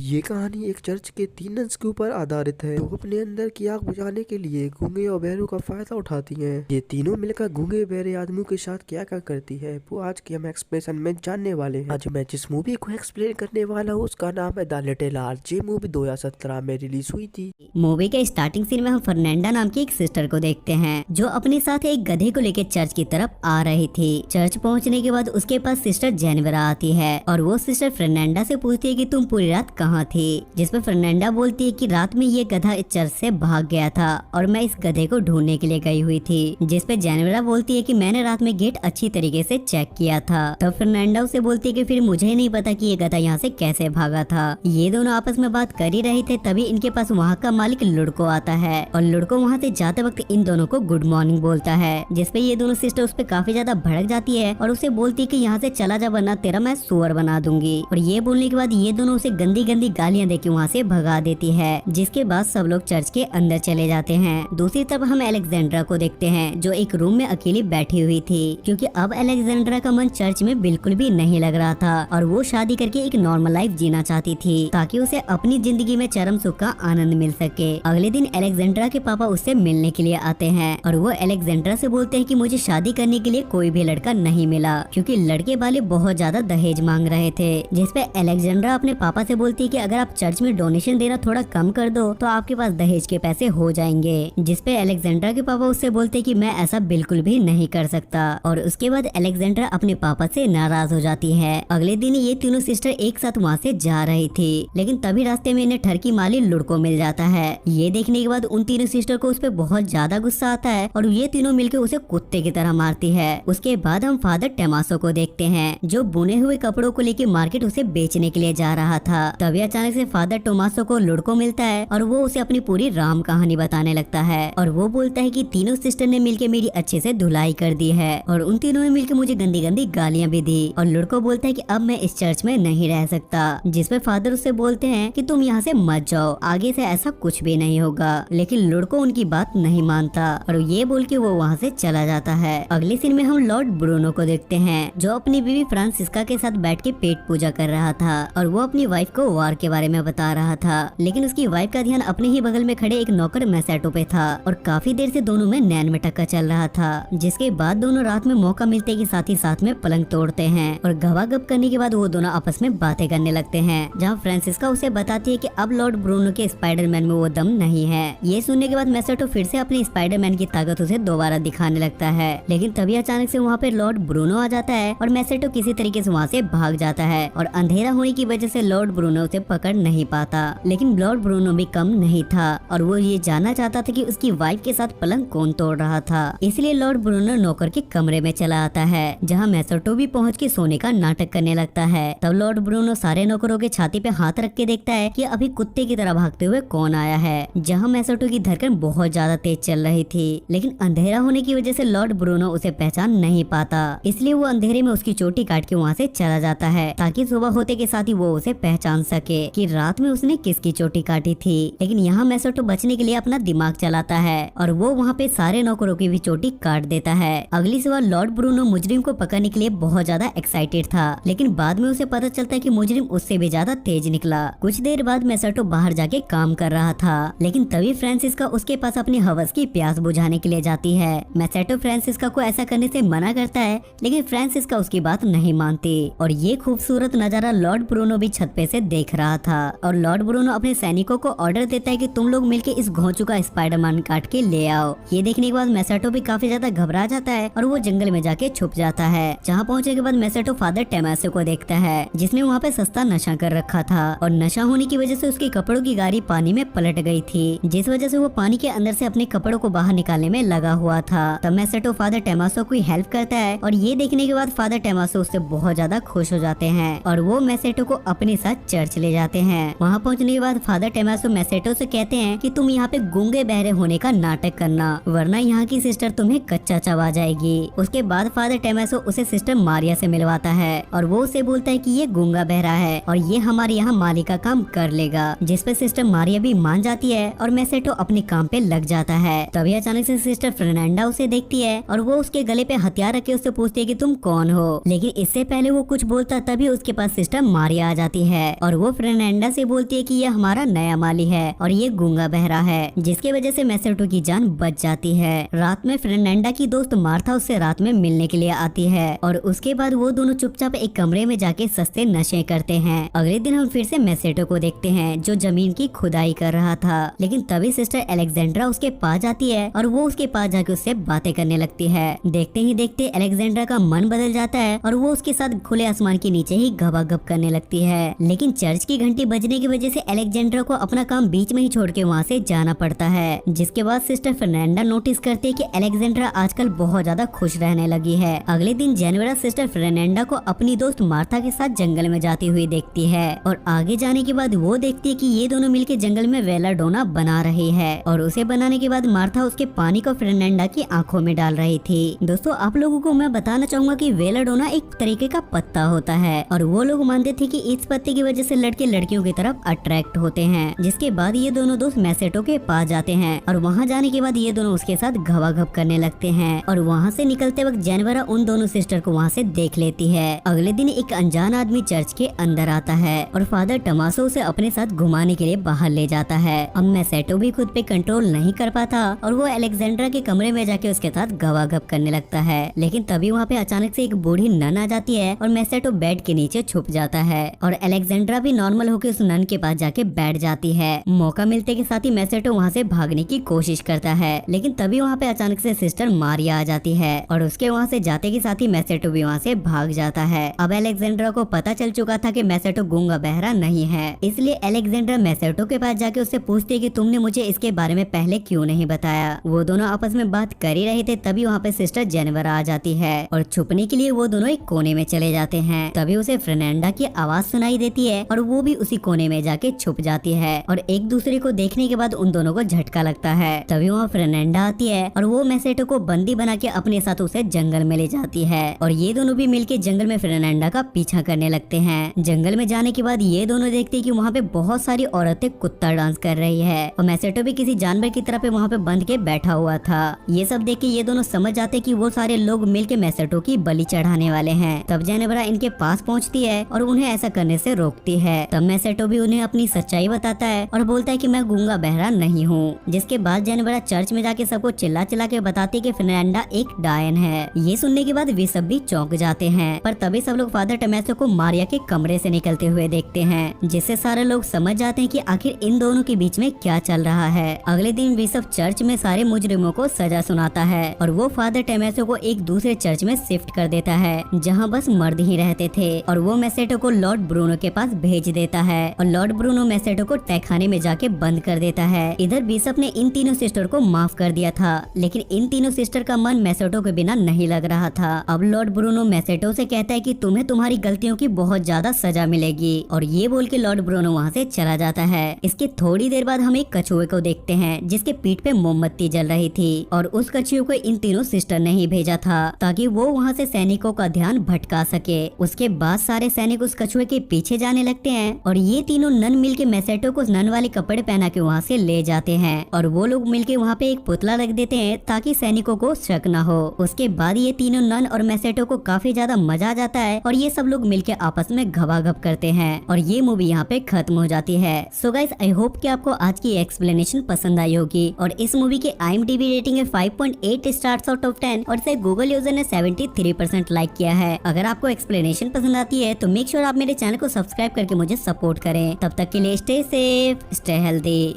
ये कहानी एक चर्च के 3 नन्स के ऊपर आधारित है जो अपने अंदर की आग बुझाने के लिए गूंगे और बहरों का फायदा उठाती हैं। ये तीनों मिलकर गूंगे बहरे आदमियों के साथ क्या क्या करती है वो आज के हम एक्सप्लेनेशन में जानने वाले हैं। आज मैं जिस मूवी को एक्सप्लेन करने वाला हूँ उसका नाम है द लिटिल आर्ट। ये मूवी 2017 में रिलीज हुई थी। मूवी के स्टार्टिंग सीन में हम फर्नांडा नाम की एक सिस्टर को देखते हैं जो अपने साथ एक गधे को लेकर चर्च की तरफ आ रही थी। चर्च पहुंचने के बाद उसके पास सिस्टर जेनिफर आती है और वो सिस्टर फर्नांडा से पूछती है कि तुम पूरी रात कहाँ थी, जिसपे फर्नांडा बोलती है कि रात में ये गधा इस चर्च से भाग गया था और मैं इस गधे को ढूंढने के लिए गई हुई थी। जिसपे जेनिफर बोलती है कि मैंने रात में गेट अच्छी तरीके से चेक किया था। तब फर्नांडा उसे बोलती है कि फिर मुझे नहीं पता कि ये गधा यहाँ से कैसे भागा था। ये दोनों आपस में बात कर ही रहे थे तभी इनके पास वहाँ का मालिक लुड़को आता है और लुड़को वहाँ से जाते वक्त इन दोनों को गुड मॉर्निंग बोलता है। जिसपे ये दोनों सिस्टर उस पर काफी ज्यादा भड़क जाती है और उसे बोलती है कि यहाँ से चला जा वरना तेरा मैं सुअर बना दूंगी। और ये बोलने के बाद ये दोनों उसे गंदी गंदी गालियां देके वहाँ से भगा देती है। जिसके बाद सब लोग चर्च के अंदर चले जाते हैं। दूसरी तरफ हम अलेक्जेंड्रा को देखते हैं जो एक रूम में अकेली बैठी हुई थी क्योंकि अब अलेक्जेंड्रा का मन चर्च में बिल्कुल भी नहीं लग रहा था और वो शादी करके एक नॉर्मल लाइफ जीना चाहती थी ताकि उसे अपनी जिंदगी में चरम सुख का आनंद मिल सके। अगले दिन अलेक्जेंड्रा के पापा उससे मिलने के लिए आते हैं और वो अलेक्जेंड्रा से बोलते हैं कि मुझे शादी करने के लिए कोई भी लड़का नहीं मिला क्योंकि लड़के वाले बहुत ज्यादा दहेज मांग रहे थे। जिसपे अलेक्जेंड्रा अपने पापा से बोलती है कि अगर आप चर्च में डोनेशन देना थोड़ा कम कर दो तो आपके पास दहेज के पैसे हो जाएंगे। जिसपे अलेक्जेंड्रा के पापा उससे बोलते हैं कि मैं ऐसा बिल्कुल भी नहीं कर सकता और उसके बाद अलेक्जेंड्रा अपने पापा से नाराज हो जाती है। अगले दिन ये तीनों सिस्टर एक साथ वहाँ से जा रही थी लेकिन तभी रास्ते में इन्हें ठरकी माली लुड़को मिल जाता है। ये देखने के बाद उन तीनों सिस्टर को उस पर बहुत ज्यादा गुस्सा आता है और ये तीनों मिलकर उसे कुत्ते की तरह मारती है। उसके बाद हम फादर टमासो को देखते हैं जो बुने हुए कपड़ों को लेकर मार्केट उसे बेचने के लिए जा रहा था। तभी अचानक से फादर टोमासो को लुड़को मिलता है और वो उसे अपनी पूरी राम कहानी बताने लगता है और वो बोलता है कि तीनों सिस्टर ने मिलकर मेरी अच्छे से धुलाई कर दी है और उन तीनों ने मिलकर मुझे गंदी गंदी गालियां भी दी। और लुड़को बोलता है कि अब मैं इस चर्च में नहीं रह सकता। जिसपे फादर उससे बोलते हैं कि तुम यहाँ से मत जाओ, आगे से ऐसा कुछ भी नहीं होगा। लेकिन लुड़को उनकी बात नहीं मानता और ये बोल के वो वहाँ से चला जाता है। अगले सीन में हम लॉर्ड ब्रूनो को देखते हैं जो अपनी बीवी फ्रांसिस्का के साथ बैठ के पेट पूजा कर रहा था और वो अपनी वाइफ को वार के बारे में बता रहा था लेकिन उसकी वाइफ का ध्यान अपने ही बगल में खड़े एक नौकर मैसेटो पे था और काफी देर से दोनों में नैन में टक्कर चल रहा था। जिसके बाद दोनों रात में मौका मिलते कि साथ में पलंग तोड़ते हैं और गवागप करने के बाद वो दोनों आपस में बातें करने लगते हैं जहाँ फ्रांसिस्का उसे बताती है कि अब लॉर्ड ब्रूनो के स्पाइडरमैन में वो दम नहीं है। ये सुनने के बाद मैसेटो फिर से अपनी स्पाइडरमैन की ताकत उसे दोबारा दिखाने लगता है लेकिन तभी अचानक से वहाँ पे लॉर्ड ब्रूनो आ जाता है और मैसेटो किसी तरीके से वहाँ से भाग जाता है और अंधेरा होने की वजह से लॉर्ड ब्रूनो उसे पकड़ नहीं पाता। लेकिन लॉर्ड ब्रूनो भी कम नहीं था और वो ये जानना चाहता था कि उसकी वाइफ के साथ पलंग कौन तोड़ रहा था। इसलिए लॉर्ड ब्रूनो नौकर के कमरे में चला आता है जहाँ मैसेटो भी पहुँच के सोने का नाटक करने लगता है। तब लॉर्ड ब्रूनो सारे नौकरों के छाती पे हाथ रख के देखता है कि अभी कुत्ते की तरह भागते हुए कौन आया है। जहाँ मैसेटो की धड़कन बहुत ज्यादा तेज चल रही थी लेकिन अंधेरा होने की वजह से लॉर्ड ब्रूनो उसे पहचान नहीं पाता, इसलिए वो अंधेरे में उसकी चोटी काट के वहाँ से चला जाता है ताकि सुबह होते के साथ ही वो उसे पहचान सके कि रात में उसने किसकी चोटी काटी थी। लेकिन यहाँ मैसेटो बचने के लिए अपना दिमाग चलाता है और वो वहाँ पे सारे नौकरों की भी चोटी काट देता है। अगली सुबह लॉर्ड ब्रूनो मुजरिम को पकड़ने के लिए बहुत ज्यादा एक्साइटेड था लेकिन बाद में उसे पता चलता है कि मुजरिम उससे भी ज्यादा तेज निकला। कुछ देर बाद मैसेटो बाहर जाके काम कर रहा था लेकिन तभी फ्रांसिस्का उसके पास अपनी हवस की प्यास बुझाने के लिए जाती है। मैसेटो फ्रांसिस्का को ऐसा करने से मना करता है लेकिन फ्रांसिस्का उसकी बात नहीं मानती और ये खूबसूरत नजारा लॉर्ड ब्रूनो भी छत पे से देख रहा था और लॉर्ड ब्रूनो अपने सैनिकों को ऑर्डर देता है कि तुम लोग मिलके इस घोंचू का स्पाइडरमैन काट के ले आओ। ये देखने के बाद मैसेटो भी काफी ज्यादा घबरा जाता है और वो जंगल में जाके छुप जाता है। जहाँ पहुँचने के बाद मैसेटो फादर टमासो को देखता है जिसने वहाँ पे सस्ता नशा कर रखा था और नशा होने की वजह से उसके कपड़ों की गाड़ी पानी में पलट गई थी जिस वजह से वो पानी के अंदर से अपने कपड़ों को बाहर निकालने में लगा हुआ था। तब मैसेटो फादर टमासो की हेल्प करता है और ये देखने के बाद फादर टमासो उससे बहुत ज्यादा खुश हो जाते हैं और वो मैसेटो को अपने साथ चर्च ले जाते हैं। वहाँ पहुँचने के बाद फादर टमासो मैसेटो से कहते हैं कि तुम यहाँ पे गूंगे बहरे होने का नाटक करना वरना यहाँ की सिस्टर तुम्हें कच्चा चबा जाएगी। उसके बाद फादर टमासो उसे सिस्टर मारिया से मिलवाता है और वो उसे बोलता है कि ये गूंगा बहरा है और ये हमारे यहाँ माली का काम कर लेगा। जिसपे सिस्टर मारिया भी मान जाती है और मैसेटो अपने काम पे लग जाता है। तभी अचानक से सिस्टर फर्नांडा उसे देखती है और वो उसके गले पे हथियार रख के उससे पूछती है कि तुम कौन हो। लेकिन इससे पहले वो कुछ बोलता तभी उसके पास सिस्टर मारिया आ जाती है और वो फर्नांडा से बोलती है कि ये हमारा नया माली है और ये गूंगा बहरा है, जिसकी वजह से मैसेटो की जान बच जाती है। रात में फर्नांडा की दोस्त मार्था उससे रात में मिलने के लिए आती है और उसके बाद वो दोनों चुपचाप एक कमरे में जाके सस्ते नशे करते हैं। अगले दिन हम फिर से मैसेटो को देखते हैं जो जमीन की खुदाई कर रहा था, लेकिन तभी सिस्टर अलेक्जेंड्रा उसके पास जाती है और वो उसके पास जाके उससे बातें करने लगती है। देखते ही देखते अलेक्जेंड्रा का मन बदल जाता है और वो उसके साथ खुले आसमान के नीचे ही गपागप करने लगती है। लेकिन चर्च की घंटी बजने की वजह से अलेक्जेंड्रा को अपना काम बीच में ही छोड़ के वहाँ से जाना पड़ता है, जिसके बाद सिस्टर फर्नांडा नोटिस करती है कि अलेक्जेंड्रा आजकल बहुत ज्यादा खुश रहने लगी है। अगले दिन जेनिफर सिस्टर फर्नांडा को अपनी दोस्त मार्था के साथ जंगल में जाती हुई देखती है और आगे जाने के बाद वो देखती है कि ये दोनों मिलके जंगल में वेलाडोना बना रही है और उसे बनाने के बाद मार्था उसके पानी को फर्नांडा की आंखों में डाल रही थी। दोस्तों, आप लोगों को मैं बताना चाहूंगा कि वेलाडोना एक तरीके का पत्ता होता है और वो लोग मानते थे कि इस पत्ते की वजह से लड़के लड़कियों की तरफ अट्रैक्ट होते हैं। जिसके बाद ये दोनों दोस्त मैसेटो के पास जाते हैं और वहाँ जाने के बाद ये दोनों उसके साथ घवाघप करने लगते हैं और वहाँ से निकलते वक्त जेनिफर उन दोनों सिस्टर को वहाँ से देख लेती है। अगले दिन एक अनजान आदमी चर्च के अंदर आता है और फादर टमासो उसे अपने साथ घुमाने के लिए बाहर ले जाता है। अब मैसेटो भी खुद पे कंट्रोल नहीं कर पाता और वो अलेक्जेंड्रा के कमरे में जाके उसके साथ गवागप करने लगता है। लेकिन तभी वहाँ पे अचानक से एक बूढ़ी नन आ जाती है और मैसेटो बेड के नीचे छुप जाता है और अलेक्जेंड्रा भी नॉर्मल होकर उस नन के पास जाके बैठ जाती है। मौका मिलते के साथ ही मैसेटो वहाँ से भागने की कोशिश करता है, लेकिन तभी वहाँ पे अचानक से सिस्टर मारिया आ जाती है और उसके वहाँ से जाते के साथ ही मैसेटो भी वहाँ से भाग जाता है। अब अलेक्जेंड्रा को पता चल चुका था कि मैसेटो गूंगा बहरा नहीं है, इसलिए अलेक्जेंड्रा मैसेटो के पास जाके उससे पूछती है कि तुमने मुझे इसके बारे में पहले क्यों नहीं बताया। वो दोनों आपस में बात कर ही रहे थे, तभी वहाँ पे सिस्टर जेनिफर आ जाती है और छुपने के लिए वो दोनों एक कोने में चले जाते हैं। तभी उसे फर्नांडा की आवाज सुनाई देती है और वो भी उसी कोने में जाके छुप जाती है और एक दूसरे को देखने के बाद उन दोनों को झटका लगता है। तभी वहाँ फर्नांडा आती है और वो मैसेटो को बंदी बना के अपने साथ उसे जंगल में ले जाती है और ये दोनों भी मिलके जंगल में फर्नांडा का पीछा करने लगते हैं। जंगल में जाने के बाद ये दोनों देखते हैं कि वहाँ पे बहुत सारी औरतें कुत्ता डांस कर रही है और मैसेटो भी किसी जानवर की तरह पे वहाँ पे बंध के बैठा हुआ था। ये सब देख के ये दोनों समझ जाते कि वो सारे लोग मिलके मैसेटो की बलि चढ़ाने वाले हैं। तब जेनिफर इनके पास पहुँचती है और उन्हें ऐसा करने से रोकती है। तब मैसेटो भी उन्हें अपनी सच्चाई बताता है और बोलता है कि मैं गूंगा बहरा नहीं हूँ। जिसके बाद जेनिफर चर्च में जाके सबको चिल्ला चिल्ला के बताती है कि फर्नांडा एक डायन है। ये सुनने के बाद वे सब भी चौंक जाते हैं, पर तभी सब लोग फादर टमासो को मारिया के कमरे से निकलते हुए देखते हैं, जिससे सारे लोग समझ जाते हैं कि आखिर इन दोनों के बीच में क्या चल रहा है। अगले दिन वे सब चर्च में सारे मुजरिमों को सजा सुनाता है और वो फादर टमासो को एक दूसरे चर्च में शिफ्ट कर देता है जहाँ बस मर्द ही रहते थे और वो मैसेटो को लॉर्ड ब्रूनो के पास भेज देता है और लॉर्ड ब्रूनो मैसेटो को तहखाने में जाके बंद कर देता है। इधर बिशप ने इन तीनों सिस्टर को माफ कर दिया था, लेकिन इन तीनों सिस्टर का मन मैसेटो के बिना नहीं लग रहा था। अब लॉर्ड ब्रूनो मैसेटो से कहता है कि तुम्हें तुम्हारी गलतियों की बहुत ज्यादा सजा मिलेगी और ये बोल के लॉर्ड ब्रूनो वहाँ से चला जाता है। इसके थोड़ी देर बाद हम एक कछुए को देखते हैं जिसके पीठ पे मोमबत्ती जल रही थी और उस कछुए को इन तीनों सिस्टर ने ही भेजा था ताकि वो वहाँ से सैनिकों का ध्यान भटका सके। उसके बाद सारे सैनिक उस कछुए के पीछे जाने लगते हैं और ये तीनों नन मिलके मैसेटो को नन वाले कपड़े पहना के वहाँ से ले जाते हैं और वो लोग मिलके वहाँ पे एक पुतला रख देते हैं ताकि सैनिकों को शक न हो। उसके बाद ये तीनों नन और मैसेटो को काफी ज्यादा मजा आ जाता है और ये सब लोग मिलके आपस में घबाघप करते हैं और ये मूवी यहाँ पे खत्म हो जाती है। सो गाइस, आई होप कि आपको आज की एक्सप्लेनेशन पसंद आई होगी और इस मूवी के IMDb रेटिंग है 5.8 स्टार्स आउट ऑफ 10 और इसे गूगल यूजर ने 73% लाइक किया है। अगर आपको एक्सप्लेनेशन पसंद आती है तो मेक श्योर आप मेरे चैनल को सब्सक्राइब करके मुझे सपोर्ट करें। तब तक के लिए स्टे सेफ, स्टे हेल्दी।